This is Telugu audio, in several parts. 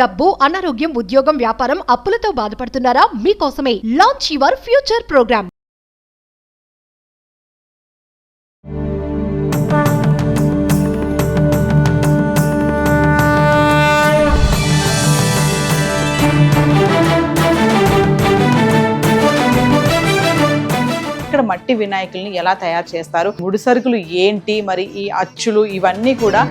డబ్బు, అనారోగ్యం, ఉద్యోగం, వ్యాపారం, అప్పులతో బాధపడుతున్నారా? మీకోసమే లాంచ్ యువర్ ఫ్యూచర్ ప్రోగ్రామ్. ఇక్కడ మట్టి వినాయకుల్ని ఎలా తయారు చేస్తారు, ముడి సరుకులు ఏంటి, మరి ఈ అచ్చులు ఇవన్నీ కూడా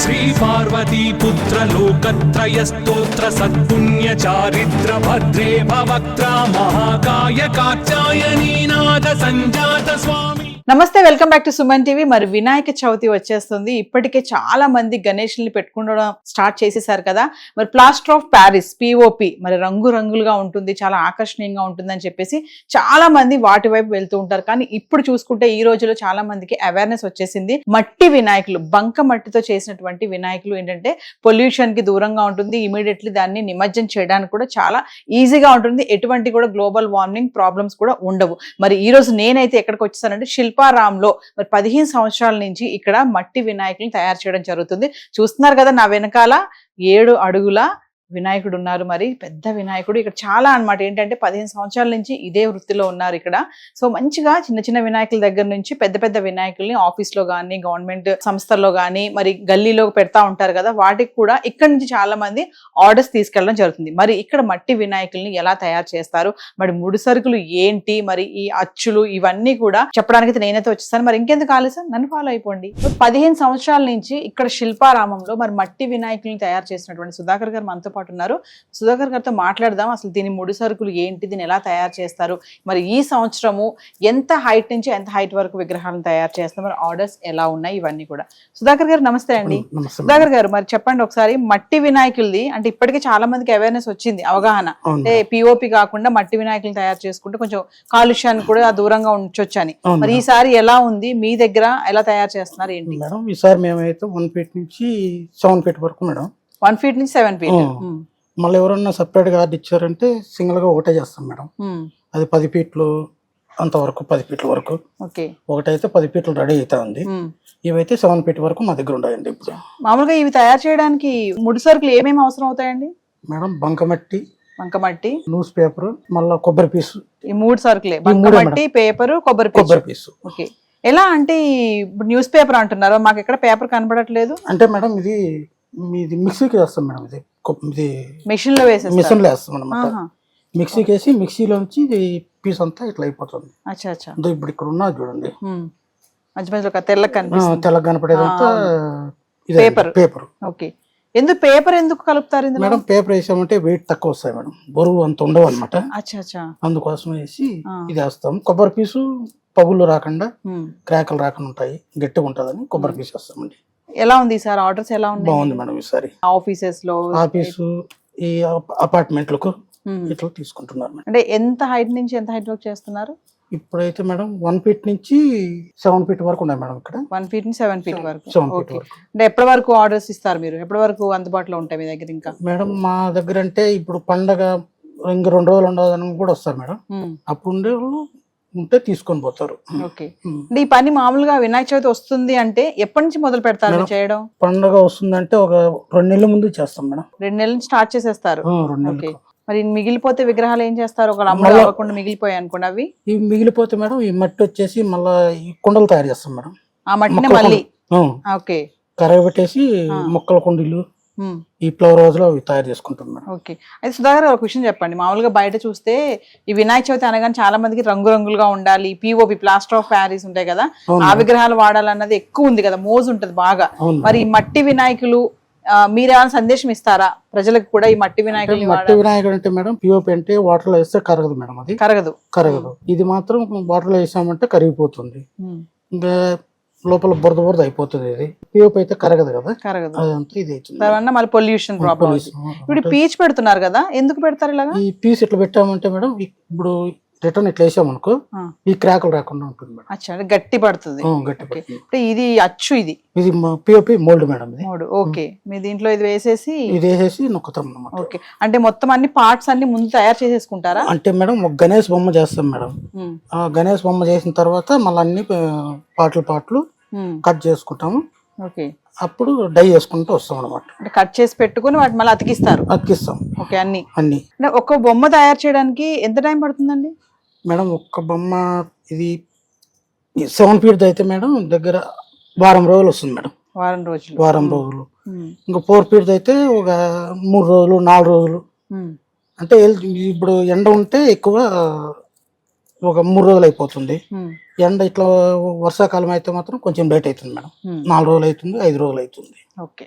శ్రీ పార్వతీ పుత్ర లోకత్రయ స్తోత్ర సత్పుణ్య చారిత్ర భద్రే భవక్త్ర మహాకాయ కాత్యాయనీ నాద సంజాత స్వామి. నమస్తే, welcome back to Suman TV. మరి వినాయక చవితి వచ్చేస్తుంది. ఇప్పటికే చాలా మంది గణేష్ని పెట్టుకోవడం స్టార్ట్ చేసేసారు కదా. మరి ప్లాస్టర్ ఆఫ్ ప్యారిస్ పిఓపి మరి రంగురంగులుగా ఉంటుంది, చాలా ఆకర్షణీయంగా ఉంటుందని చెప్పేసి చాలా మంది వాటి వైపు వెళ్తూ ఉంటారు. కానీ ఇప్పుడు చూసుకుంటే ఈ రోజులో చాలా మందికి అవేర్నెస్ వచ్చేసింది. మట్టి వినాయకులు, బంక మట్టితో చేసినటువంటి వినాయకులు ఏంటంటే పొల్యూషన్ కి దూరంగా ఉంటుంది. ఇమీడియట్లీ దాన్ని నిమజ్జనం చేయడానికి కూడా చాలా ఈజీగా ఉంటుంది. ఎటువంటి కూడా గ్లోబల్ వార్మింగ్ ప్రాబ్లమ్స్ కూడా ఉండవు. మరి ఈ రోజు నేనైతే ఎక్కడికి వచ్చేసానంటే శిల్పారాంలో మరి 15 సంవత్సరాల నుంచి ఇక్కడ మట్టి వినాయకులను తయారు చేయడం జరుగుతుంది. చూస్తున్నారు కదా, నా వెనకాల 7 అడుగుల వినాయకుడు ఉన్నారు. మరి పెద్ద వినాయకుడు ఇక్కడ చాలా అన్నమాట. ఏంటంటే 15 సంవత్సరాల నుంచి ఇదే వృత్తిలో ఉన్నారు ఇక్కడ. సో మంచిగా చిన్న చిన్న వినాయకుల దగ్గర నుంచి పెద్ద పెద్ద వినాయకుల్ని ఆఫీస్లో కానీ, గవర్నమెంట్ సంస్థల్లో కానీ, మరి గల్లీలో పెడతా ఉంటారు కదా, వాటికి కూడా ఇక్కడ నుంచి చాలా మంది ఆర్డర్స్ తీసుకెళ్ళడం జరుగుతుంది. మరి ఇక్కడ మట్టి వినాయకుల్ని ఎలా తయారు చేస్తారు, మరి ముడి సరుకులు ఏంటి, మరి ఈ అచ్చులు ఇవన్నీ కూడా చెప్పడానికి నేనైతే వచ్చేస్తాను. మరి ఇంకెందుకు ఆలస్యం, నన్ను ఫాలో అయిపోండి. 15 సంవత్సరాల నుంచి ఇక్కడ శిల్పారామంలో మరి మట్టి వినాయకుల్ని తయారు చేసినటువంటి సుధాకర్ గారు మనతో ఉన్నారు. సుధాకర్ గారితో మాట్లాడదాం. అసలు దీని ముడి సరుకులు ఏంటి, దీన్ని ఎలా తయారు చేస్తారు, మరి ఈ సంవత్సరము ఎంత హైట్ నుంచి ఎంత హైట్ వరకు విగ్రహాలను తయారు చేస్తారు, మరి ఆర్డర్స్ ఎలా ఉన్నాయి, ఇవన్నీ కూడా. సుధాకర్ గారు నమస్తే అండి. సుధాకర్ గారు మరి చెప్పండి ఒకసారి, మట్టి వినాయకులది అంటే ఇప్పటికే చాలా మందికి అవేర్నెస్ వచ్చింది, అవగాహన. అంటే పిఓపి కాకుండా మట్టి వినాయకులు తయారు చేసుకుంటే కొంచెం కాలుష్యాన్ని కూడా దూరంగా ఉంచొచ్చు అని. మరి ఈసారి ఎలా ఉంది, మీ దగ్గర ఎలా తయారు చేస్తున్నారు ఏంటి? మేడం ఈసారి మేమైతే 1 ఫీట్ నుంచి 7 ఫీట్ వరకు మేడం. 1 ఫీట్ నుంచి 7 ఫీట్. మళ్ళీ ఎవరన్నా సపరేట్ గా ఆర్డర్ ఇచ్చారంటే సింగిల్ గా ఒకటే చేస్తాం మేడం. అది 10 ఫీట్లు అంతవరకు, 10 ఫీట్ల వరకు. ఒకటైతే 10 ఫీట్లు రెడీ అవుతా ఉంది. ఇవైతే 7 ఫీట్ వరకు మా దగ్గర ఉన్నాయండి. ఇప్పుడు మామూలుగా ఇవి తయారు చేయడానికి ముడి సరుకులు ఏమేమి అవసరం అవుతాయండి? మేడం బంకమట్టి, న్యూస్ పేపర్, మళ్ళీ కొబ్బరి పీసు. ఈ 3 సరుకులే, బంకమట్టి, పేపర్, కొబ్బరి పీసు. ఓకే. ఎలా అంటే ఇప్పుడు న్యూస్ పేపర్ అంటున్నారు, మాకు ఎక్కడ పేపర్ కనబడట్లేదు. అంటే మేడం ఇది మిక్సీకి వేస్తాం మేడం. ఇది మిషన్ లో వేస్తాం అనమాట. మిక్సీకి వేసి మిక్సీలోంచి పీస్ అంతా ఇట్లా అయిపోతుంది. ఇప్పుడు ఇక్కడ ఉన్నది చూడండి, తెల్లగా కనపడేదంతా పేపర్. ఓకే. ఎందుకు పేపర్ ఎందుకు కలుపుతారు మేడం? పేపర్ వేసామంటే వెయిట్ తక్కువ వస్తాయి మేడం, బరువు అంత ఉండవు అనమాట. అందుకోసం వేసి ఇది వేస్తాం. కొబ్బరి పీసు పగుళ్ళు రాకుండా, క్రాకలు రాకుండా ఉంటాయి, గట్టిగా ఉంటుందని కొబ్బరి పీసు వేస్తామండి. ఎలా ఉంది సార్ ఆర్డర్స్? ఎలా ఉంది? బాగుంది మేడం. ఈసారి ఆఫీసెస్ లో, ఆఫీసు, ఈ అపార్ట్మెంట్లకు ఇట్లా తీసుకుంటున్నారు. అంటే ఎంత హైట్ నుంచి ఎంత హైట్ వరకు చేస్తున్నారు? ఇప్పుడైతే మేడం 1 ఫీట్ నుంచి 7 ఫీట్ వరకు ఉన్నాయి మేడం. ఇక్కడ 1 ఫీట్ నుంచి 7 ఫీట్ వరకు. 7 ఫీట్ వరకు. అంటే ఎప్పటి వరకు ఆర్డర్స్ ఇస్తారు మీరు? ఎప్పటి వరకు అందుబాటులో ఉంటాయి మీ దగ్గర? ఇంకా మేడం మా దగ్గర అంటే ఇప్పుడు పండగ ఇంక 2 రోజులు ఉండదని కూడా వస్తారు మేడం. అప్పుడు ఉండే ఉంటే తీసుకొని పోతారు. ఓకే. ఈ పని మామూలుగా వినాయక చవితి వస్తుంది అంటే ఎప్పటి నుంచి మొదలు పెడతారు చేయడం? పండుగ వస్తుందంటే ఒక 2 నెలల ముందు చేస్తాం మేడం. 2 నెలల నుంచి స్టార్ట్ చేసేస్తారు. ఓకే. మరి మిగిలిపోతే విగ్రహాలు ఏం చేస్తారు? ఒక అమ్మలు అవ్వకుండా మిగిలిపోయాయి అనుకోండి, అవి ఇవి మిగిలిపోతే మేడం ఈ మట్టి వచ్చేసి మళ్ళా ఈ కుండలు తయారు చేస్తాం మేడం. ఆ మట్టిని మళ్ళీ కరగబెట్టేసి మొక్కల కుండీలు, ఈ ఫ్లవర్ రోజులో అవి తయారు చేసుకుంటాం మేడం. ఓకే. అయితే సుధాకర్ ఒక విషయం చెప్పండి, మామూలుగా బయట చూస్తే ఈ వినాయక చవితి అనగానే చాలా మందికి రంగురంగులుగా ఉండాలి, పిఓపి ప్లాస్టర్ ఆఫ్ ప్యారిస్ ఉంటాయి కదా, ఆ విగ్రహాలు వాడాలన్నది ఎక్కువ ఉంది కదా, మోజు ఉంటది బాగా. మరి ఈ మట్టి వినాయకులు మీరు ఏమైనా సందేశం ఇస్తారా ప్రజలకు కూడా? ఈ మట్టి వినాయకులు, మట్టి వినాయకుడు అంటే మేడం పిఓపి అంటే వాటర్ లో వేస్తే కరగదు మేడం. అది కరగదు. ఇది మాత్రం వాటర్ లో వేసామంటే కరిగిపోతుంది, ఇంకా లోపల బురద అయిపోతుంది. ఇది పిఓపి అయితే కరగదు కదా, అదంతా ఇది అవుతుంది. మళ్ళీ పొల్యూషన్ ప్రాబ్లమ్. ఇప్పుడు పీచ్ పెడుతున్నారు కదా, ఎందుకు పెడతారు ఇలాగా? ఈ పీస్ ఇట్లా పెట్టామంటే మేడం ఇప్పుడు రిటర్న్ ఇట్లా వేసామనుకో ఈ క్రాకులు రాకుండా ఉంటుంది మేడం. అచ్చా, గట్టి పడుతుంది. గట్టి పడుతుంది. ఇది అచ్చు, ఇది పిఓపి మోల్డ్ మేడం. ఇది మోల్డ్. ఓకే, మీ దీంట్లో ఇది వేసేసి నొక్కుతాం అన్నమాట. ఓకే, అంటే మొత్తం అన్ని పార్ట్స్ అన్ని ముందు తయారు చేసేసుకుంటారా? అంటే మేడం ఒక గణేష్ బొమ్మ చేస్తాం మేడం. ఆ గణేష్ బొమ్మ చేసిన తర్వాత మళ్ళీ అన్ని పాటలు కట్ చేసుకుంటాము. ఓకే, అప్పుడు డై చేసుకుంటూ వస్తాం అనమాట. అంటే కట్ చేసి పెట్టుకుని వాటి మళ్ళీ అతికిస్తాం. ఓకే, అన్ని అంటే ఒక బొమ్మ తయారు చేయడానికి ఎంత టైం పడుతుందండి మేడం? ఒక్క బొమ్మ ఇది 7 feet అయితే మేడం దగ్గర వారం రోజులు వస్తుంది మేడం. వారం రోజులు. ఇంకా 4 feet అయితే ఒక 3 రోజులు 4 రోజులు. అంటే ఇప్పుడు ఎండ ఉంటే ఎక్కువ ఒక 3 రోజులు అయిపోతుంది. ఎండ ఇట్లా వర్షాకాలం అయితే మాత్రం కొంచెం లేట్ అవుతుంది మేడం. 4 రోజులు అవుతుంది, 5 రోజులు అవుతుంది. ఓకే,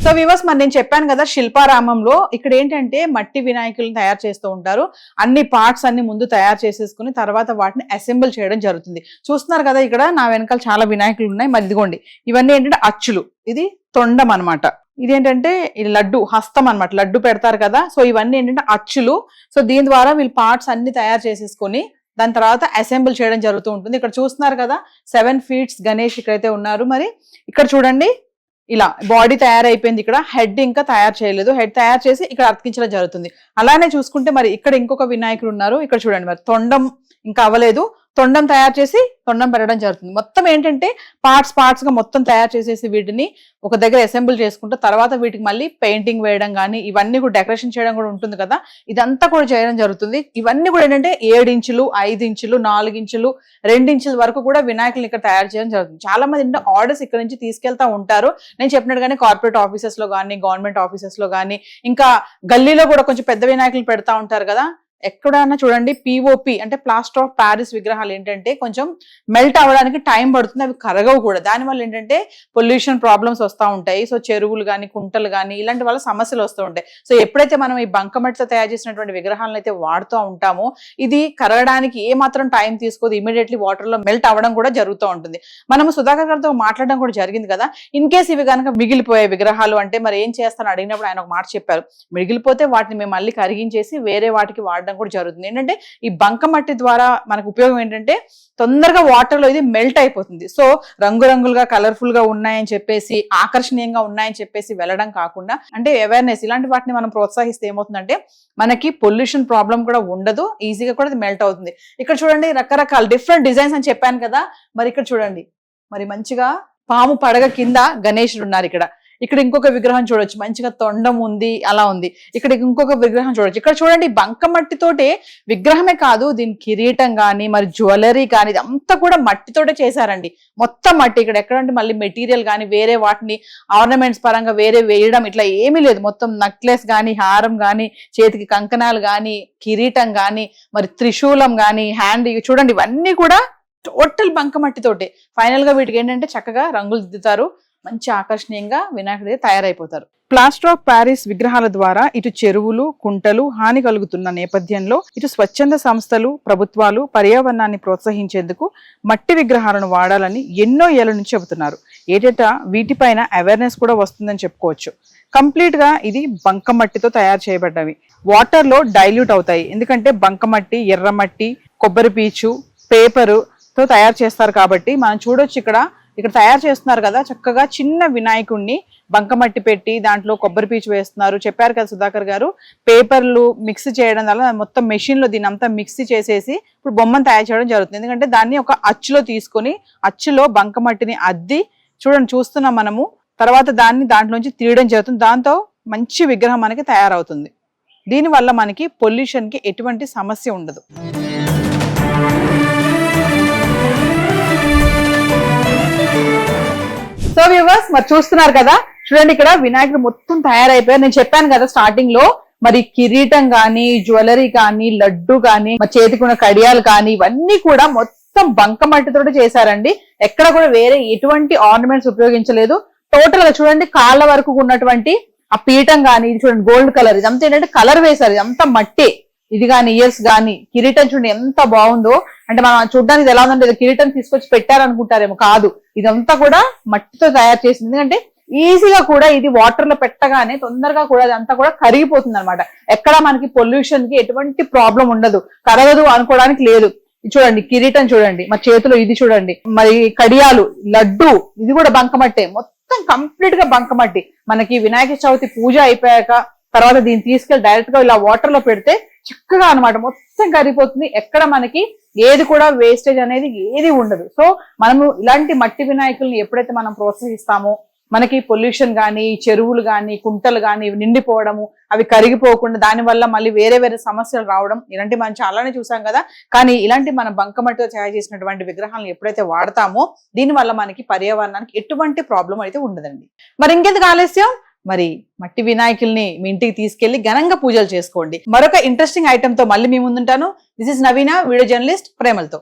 సో వివర్స్, మరి నేను చెప్పాను కదా శిల్పారామంలో ఇక్కడ ఏంటంటే మట్టి వినాయకులను తయారు చేస్తూ ఉంటారు. అన్ని పార్ట్స్ అన్ని ముందు తయారు చేసేసుకుని తర్వాత వాటిని అసెంబుల్ చేయడం జరుగుతుంది. చూస్తున్నారు కదా ఇక్కడ నా వెనకాల చాలా వినాయకులు ఉన్నాయి. మరి ఇదిగోండి, ఇవన్నీ ఏంటంటే అచ్చులు. ఇది తొండం అనమాట. ఇదేంటంటే ఇది లడ్డు హస్తం అనమాట, లడ్డు పెడతారు కదా. సో ఇవన్నీ ఏంటంటే అచ్చులు. సో దీని ద్వారా వీళ్ళు పార్ట్స్ అన్ని తయారు చేసేసుకొని దాని తర్వాత అసెంబుల్ చేయడం జరుగుతూ ఉంటుంది. ఇక్కడ చూస్తున్నారు కదా 7 feet గణేష్ ఇక్కడైతే ఉన్నారు. మరి ఇక్కడ చూడండి, ఇలా బాడీ తయారైపోయింది. ఇక్కడ హెడ్ ఇంకా తయారు చేయలేదు. హెడ్ తయారు చేసి ఇక్కడ అతికించడం జరుగుతుంది. అలానే చూసుకుంటే మరి ఇక్కడ ఇంకొక వినాయకుడు ఉన్నారు. ఇక్కడ చూడండి, మరి తొండం ఇంకా అవ్వలేదు. తొండం తయారు చేసి తొండం పెట్టడం జరుగుతుంది. మొత్తం ఏంటంటే పార్ట్స్ గా మొత్తం తయారు చేసేసి వీటిని ఒక దగ్గర అసెంబుల్ చేసుకుంటూ తర్వాత వీటికి మళ్ళీ పెయింటింగ్ వేయడం కానీ ఇవన్నీ కూడా డెకరేషన్ చేయడం కూడా ఉంటుంది కదా. ఇదంతా కూడా చేయడం జరుగుతుంది. ఇవన్నీ కూడా ఏంటంటే 7 ఇంచులు 5 ఇంచులు 4 ఇంచులు 2 ఇంచుల వరకు కూడా వినాయకులు ఇక్కడ తయారు చేయడం జరుగుతుంది. చాలా మంది ఏంటంటే ఆర్డర్స్ ఇక్కడ నుంచి తీసుకెళ్తా ఉంటారు. నేను చెప్పినట్టుగానే కార్పొరేట్ ఆఫీసెస్ లో కానీ గవర్నమెంట్ ఆఫీసెస్ లో కానీ ఇంకా గల్లీలో కూడా కొంచెం పెద్ద వినాయకులు పెడతా ఉంటారు కదా. ఎక్కడన్నా చూడండి పిఓపి అంటే ప్లాస్టర్ ఆఫ్ ప్యారిస్ విగ్రహాలు ఏంటంటే కొంచెం మెల్ట్ అవ్వడానికి టైం పడుతుంది. అవి కరగవు కూడా. దానివల్ల ఏంటంటే పొల్యూషన్ ప్రాబ్లమ్స్ వస్తూ ఉంటాయి. సో చెరువులు కానీ కుంటలు కానీ ఇలాంటి వల్ల సమస్యలు వస్తూ ఉంటాయి. సో ఎప్పుడైతే మనం ఈ బంకమట్టితో తయారు చేసినటువంటి విగ్రహాలను అయితే వాడుతూ ఉంటామో ఇది కరగడానికి ఏ మాత్రం టైం తీసుకోదు. ఇమీడియట్లీ వాటర్ లో మెల్ట్ అవ్వడం కూడా జరుగుతూ ఉంటుంది. మనము సుధాకర్ గారితో మాట్లాడడం కూడా జరిగింది కదా. ఇన్ కేస్ ఇవి కనుక మిగిలిపోయే విగ్రహాలు అంటే మరి ఏం చేస్తాను అడిగినప్పుడు ఆయన ఒక మాట చెప్పారు. మిగిలిపోతే వాటిని మేము మళ్ళీ కరిగించేసి వేరే వాటికి వాడడం కూడా జరుగుతుంది. ఏంటంటే ఈ బంకమట్టి ద్వారా మనకు ఉపయోగం ఏంటంటే తొందరగా వాటర్ లో ఇది మెల్ట్ అయిపోతుంది. సో రంగురంగులుగా కలర్ఫుల్ గా ఉన్నాయని చెప్పేసి ఆకర్షణీయంగా ఉన్నాయని చెప్పేసి వెళ్ళడం కాకుండా అంటే అవేర్నెస్ ఇలాంటి వాటిని మనం ప్రోత్సహిస్తే ఏమవుతుందంటే మనకి పొల్యూషన్ ప్రాబ్లం కూడా ఉండదు. ఈజీగా కూడా ఇది మెల్ట్ అవుతుంది. ఇక్కడ చూడండి రకరకాల డిఫరెంట్ డిజైన్స్ అని చెప్పాను కదా. మరి ఇక్కడ చూడండి, మరి మంచిగా పాము పడగ కింద గణేశుడు ఉన్నారు. ఇక్కడ ఇంకొక విగ్రహం చూడొచ్చు, మంచిగా తొండం ఉంది, అలా ఉంది. ఇక్కడ ఇంకొక విగ్రహం చూడొచ్చు. ఇక్కడ చూడండి బంకమట్టితోటే విగ్రహమే కాదు దీని కిరీటం కానీ మరి జ్యువెలరీ కానీ ఇదంతా కూడా మట్టితోటే చేశారండి. మొత్తం మట్టి. ఇక్కడ ఎక్కడంటే మళ్ళీ మెటీరియల్ కానీ వేరే వాటిని ఆర్నమెంట్స్ పరంగా వేరే వేయడం ఇట్లా ఏమీ లేదు. మొత్తం నెక్లెస్ కానీ హారం కానీ చేతికి కంకణాలు కానీ కిరీటం కానీ మరి త్రిశూలం కానీ హ్యాండ్ చూడండి ఇవన్నీ కూడా టోటల్ బంకమట్టితోటే. ఫైనల్ గా వీటికి ఏంటంటే చక్కగా రంగులు దిద్దుతారు. మంచి ఆకర్షణీయంగా వినాయకుడి తయారైపోతారు. ప్లాస్టర్ ఆఫ్ ప్యారిస్ విగ్రహాల ద్వారా ఇటు చెరువులు కుంటలు హాని కలుగుతున్న నేపథ్యంలో ఇటు స్వచ్ఛంద సంస్థలు ప్రభుత్వాలు పర్యావరణాన్ని ప్రోత్సహించేందుకు మట్టి విగ్రహాలను వాడాలని ఎన్నో ఏళ్ల నుంచి చెబుతున్నారు. ఏటేటా వీటిపైన అవేర్నెస్ కూడా వస్తుందని చెప్పుకోవచ్చు. కంప్లీట్ గా ఇది బంకమట్టితో తయారు చేయబడ్డవి. వాటర్ లో డైల్యూట్ అవుతాయి. ఎందుకంటే బంకమట్టి ఎర్రమట్టి కొబ్బరి పీచు పేపరు తో తయారు చేస్తారు కాబట్టి మనం చూడొచ్చు ఇక్కడ తయారు చేస్తున్నారు కదా. చక్కగా చిన్న వినాయకుడిని బంకమట్టి పెట్టి దాంట్లో కొబ్బరి పీచు వేస్తున్నారు. చెప్పారు కదా సుధాకర్ గారు, పేపర్లు మిక్స్ చేయడం వల్ల మొత్తం మెషిన్ లో దీని అంతా మిక్స్ చేసేసి ఇప్పుడు బొమ్మను తయారు చేయడం జరుగుతుంది. ఎందుకంటే దాన్ని ఒక అచ్చులో తీసుకొని అచ్చులో బంకమట్టిని అద్ది చూస్తున్నాం మనము. తర్వాత దాంట్లోంచి తీయడం జరుగుతుంది. దాంతో మంచి విగ్రహం మనకి తయారవుతుంది. దీనివల్ల మనకి పొల్యూషన్ కి ఎటువంటి సమస్య ఉండదు. సో వ్యూవర్స్ మరి చూస్తున్నారు కదా, చూడండి ఇక్కడ వినాయకుడు మొత్తం తయారైపోయారు. నేను చెప్పాను కదా స్టార్టింగ్ లో మరి కిరీటం కానీ జ్యువెలరీ కానీ లడ్డు కానీ మరి చేతికున్న కడియాలు కానీ ఇవన్నీ కూడా మొత్తం బంకమట్టితో చేశారండి. ఎక్కడ కూడా వేరే ఎటువంటి ఆర్నమెంట్స్ ఉపయోగించలేదు. టోటల్ గా చూడండి కాళ్ళ వరకు ఉన్నటువంటి ఆ పీఠం కానీ ఇది చూడండి గోల్డ్ కలర్, ఇదంతా ఏంటంటే కలర్ వేశారు. ఇదంతా మట్టే. ఇది కానీ ఇయర్స్ కానీ కిరీటం చూడండి ఎంత బాగుందో. అంటే మనం చూడడానికి ఇది ఎలా ఉందంటే కిరీటం తీసుకొచ్చి పెట్టారనుకుంటారేమో, కాదు. ఇదంతా కూడా మట్టితో తయారు చేసింది. ఎందుకంటే ఈజీగా కూడా ఇది వాటర్ లో పెట్టగానే తొందరగా కూడా అదంతా కూడా కరిగిపోతుంది అనమాట. ఎక్కడ మనకి పొల్యూషన్ కి ఎటువంటి ప్రాబ్లం ఉండదు, కరగదు అనుకోవడానికి లేదు. చూడండి కిరీటం చూడండి, మా చేతిలో ఇది చూడండి, మరి కడియాలు, లడ్డు, ఇది కూడా బంకమట్టే, మొత్తం కంప్లీట్ గా బంకమట్టి. మనకి వినాయక చవితి పూజ అయిపోయాక తర్వాత దీన్ని తీసుకెళ్లి డైరెక్ట్ గా ఇలా వాటర్ లో పెడితే చక్కగా అనమాట మొత్తం కరిగిపోతుంది. ఎక్కడ మనకి ఏది కూడా వేస్టేజ్ అనేది ఏది ఉండదు. సో మనము ఇలాంటి మట్టి వినాయకుల్ని ఎప్పుడైతే మనం ప్రోత్సహిస్తామో మనకి పొల్యూషన్ కానీ, చెరువులు కానీ, కుంటలు కానీ నిండిపోవడము, అవి కరిగిపోకుండా దానివల్ల మళ్ళీ వేరే వేరే సమస్యలు రావడం, ఇలాంటి మనం చాలానే చూసాం కదా. కానీ ఇలాంటి మన బంకమట్టితో తయారు చేసినటువంటి విగ్రహాలను ఎప్పుడైతే వాడతామో దీనివల్ల మనకి పర్యావరణానికి ఎటువంటి ప్రాబ్లం అయితే ఉండదండి. మరి ఇంకెందుకు ఆలస్యం, మరి మట్టి వినాయకుల్ని మీ ఇంటికి తీసుకెళ్లి ఘనంగా పూజలు చేసుకోండి. మరొక ఇంట్రెస్టింగ్ ఐటమ్ తో మళ్ళీ మీ ముందుంటాను. This is Naveena, video journalist, ప్రేమలతో.